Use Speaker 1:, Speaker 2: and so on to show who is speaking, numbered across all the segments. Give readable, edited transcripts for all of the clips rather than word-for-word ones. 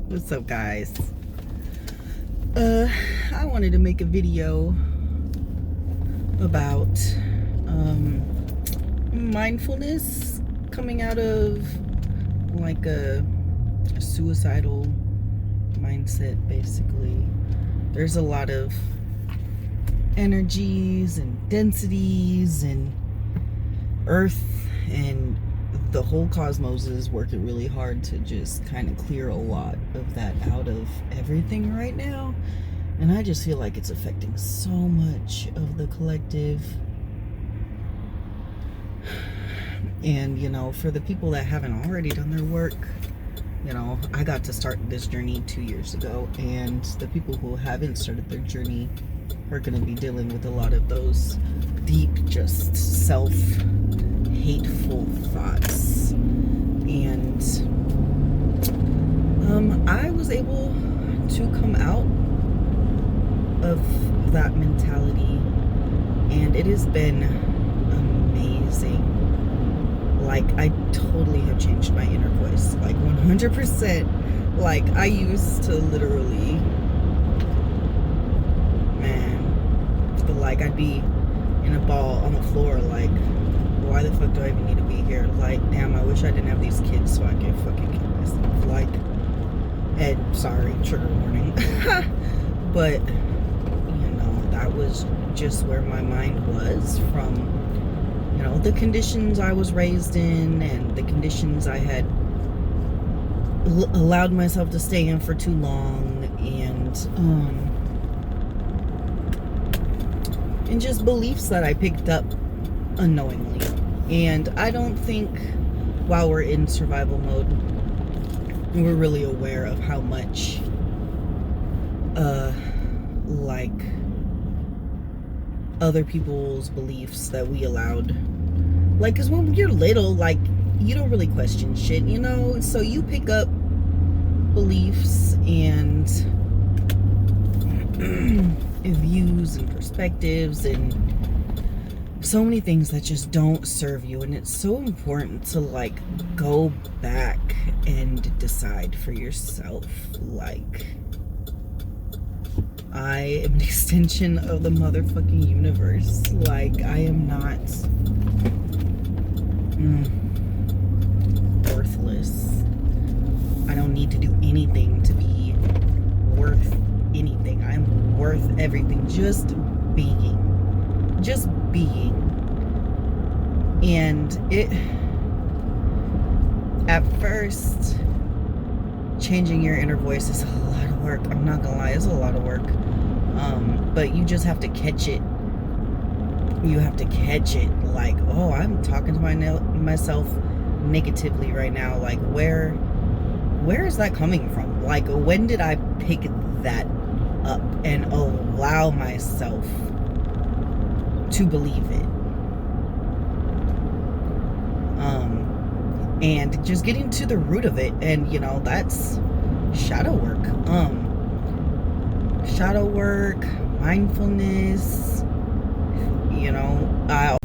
Speaker 1: What's up, guys? I wanted to make a video about mindfulness coming out of like a suicidal mindset. Basically, there's a lot of energies and densities and earth and the whole cosmos is working really hard to just kind of clear a lot of that out of everything right now. And I just feel like it's affecting so much of the collective. And, for the people that haven't already done their work, I got to start this journey 2 years ago. And the people who haven't started their journey are going to be dealing with a lot of those deep, just self-hateful thoughts. And I was able to come out of that mentality, and it has been amazing. Like, I totally have changed my inner voice, like 100%. Like, I used to literally, like, I'd be in a ball on the floor, like, why the fuck do I even need to be here? Like, damn, I wish I didn't have these kids so I could fucking kill myself. Like, and sorry, trigger warning. But, that was just where my mind was from, the conditions I was raised in and the conditions I had allowed myself to stay in for too long, and just beliefs that I picked up unknowingly. And I don't think while we're in survival mode, we're really aware of how much, like, other people's beliefs that we allowed. Like, because when you're little, like, you don't really question shit, so you pick up beliefs and views and perspectives and so many things that just don't serve you. And it's so important to, like, go back and decide for yourself. Like, I am an extension of the motherfucking universe. Like, I am not worthless. I don't need to do anything to be worth anything. I'm worth everything. Just being. And it, at first, changing your inner voice is a lot of work. I'm not gonna lie, it's a lot of work. But you just have to catch it. You have to catch it. Like, oh, I'm talking to myself negatively right now. Like, where is that coming from? Like, when did I pick that up and allow myself to believe it? And just getting to the root of it. And, that's shadow work. Shadow work, mindfulness,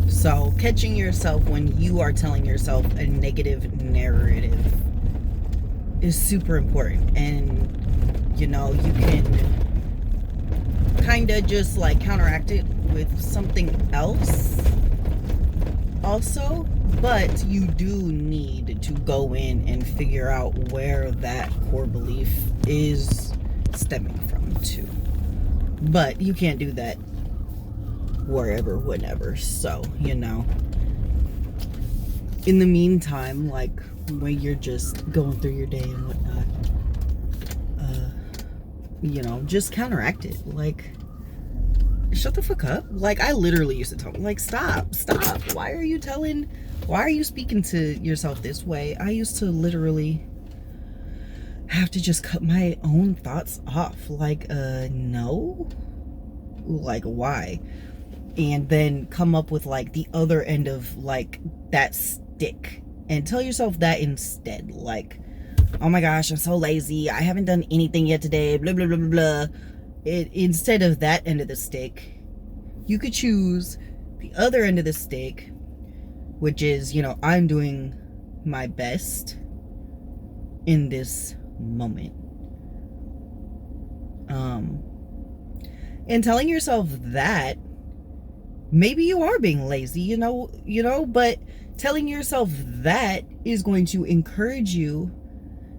Speaker 1: so catching yourself when you are telling yourself a negative narrative is super important. And, you can kind of just, like, counteract it with something else also. But you do need to go in and figure out where that core belief is stemming from too. But you can't do that wherever, whenever. So, in the meantime, like, when you're just going through your day and whatnot, just counteract it. Like, shut the fuck up. Like, I literally used to tell them, like, stop. Why are you speaking to yourself this way? I used to literally have to just cut my own thoughts off. Like, no? Like, why? And then come up with, like, the other end of, like, that stick. And tell yourself that instead. Like, oh my gosh, I'm so lazy. I haven't done anything yet today. Blah, blah, blah, blah, blah. Instead of that end of the stick, you could choose the other end of the stick, which is, I'm doing my best in this moment. And telling yourself that maybe you are being lazy, but telling yourself that is going to encourage you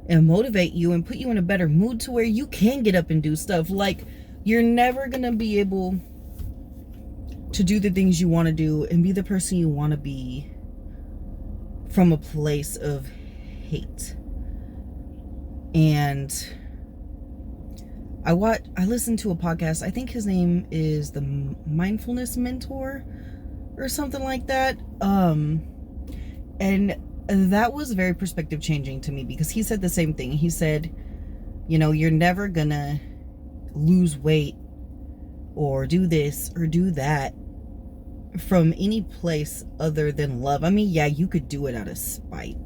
Speaker 1: and motivate you and put you in a better mood to where you can get up and do stuff. Like, you're never gonna be able to do the things you want to do and be the person you want to be from a place of hate. And I listened to a podcast. I think his name is the Mindfulness Mentor or something like that. And that was very perspective changing to me, because he said the same thing. He said, you're never gonna lose weight or do this or do that from any place other than love. I mean, yeah, you could do it out of spite,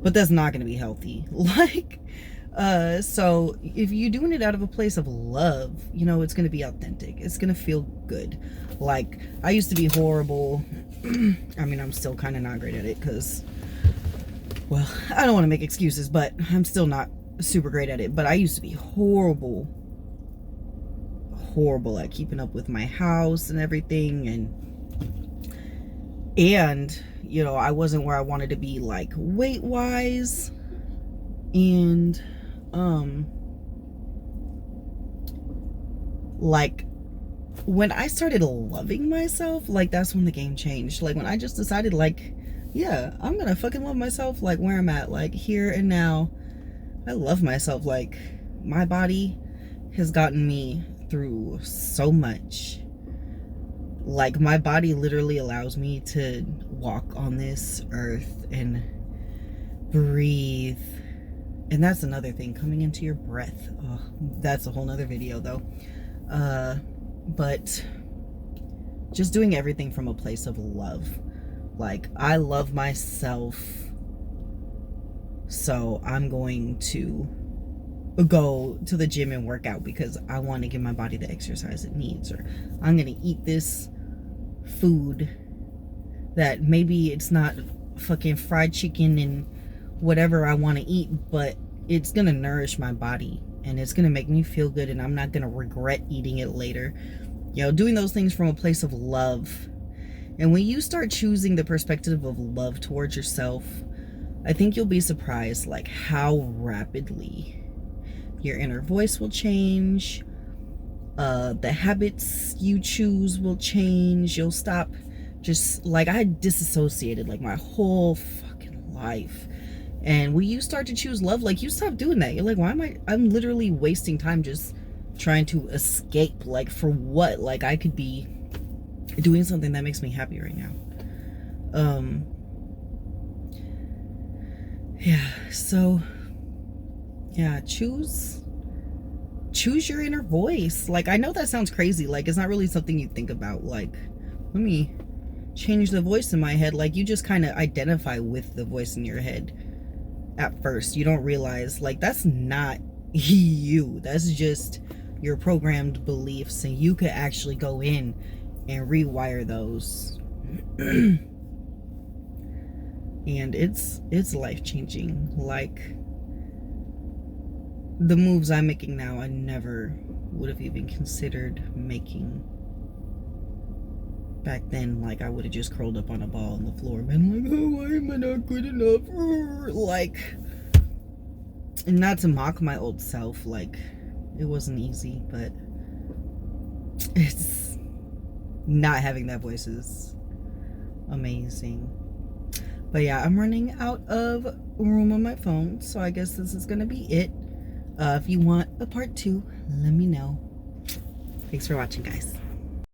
Speaker 1: but that's not gonna be healthy. So if you're doing it out of a place of love, it's going to be authentic. It's going to feel good. Like, I used to be horrible. I mean, I'm still kind of not great at it because, well, I don't want to make excuses, but I'm still not super great at it. But I used to be horrible at keeping up with my house and everything. And I wasn't where I wanted to be, like, weight-wise. And like, when I started loving myself, like, that's when the game changed. Like, when I just decided, like, yeah, I'm gonna fucking love myself, like, where I'm at, like, here and now. I love myself. Like, my body has gotten me through so much. Like, my body literally allows me to walk on this earth and breathe. And that's another thing, coming into your breath. Oh, that's a whole nother video though. But just doing everything from a place of love. Like, I love myself, so I'm going to go to the gym and work out because I want to give my body the exercise it needs. Or I'm going to eat this food that maybe it's not fucking fried chicken and whatever I want to eat, but it's gonna nourish my body and it's gonna make me feel good, and I'm not gonna regret eating it later. Doing those things from a place of love. And when you start choosing the perspective of love towards yourself, I think you'll be surprised, like, how rapidly your inner voice will change. The habits you choose will change. You'll stop just, like, I disassociated, like, my whole fucking life. And when you start to choose love, like, you stop doing that. You're like, why am I'm literally wasting time just trying to escape. Like, for what? Like, I could be doing something that makes me happy right now. Yeah, so, yeah, choose your inner voice. Like, I know that sounds crazy. Like, it's not really something you think about. Like, let me change the voice in my head. Like, you just kind of identify with the voice in your head. At first, you don't realize, like, that's not you. That's just your programmed beliefs, and you could actually go in and rewire those. And it's life-changing. Like, the moves I'm making now, I never would have even considered making back then. Like, I would have just curled up on a ball on the floor and been like, oh, why am I not good enough? Like, and not to mock my old self, like, it wasn't easy, but it's not having that voice is amazing. But yeah, I'm running out of room on my phone, so I guess this is gonna be it. If you want a part 2, let me know. Thanks for watching, guys.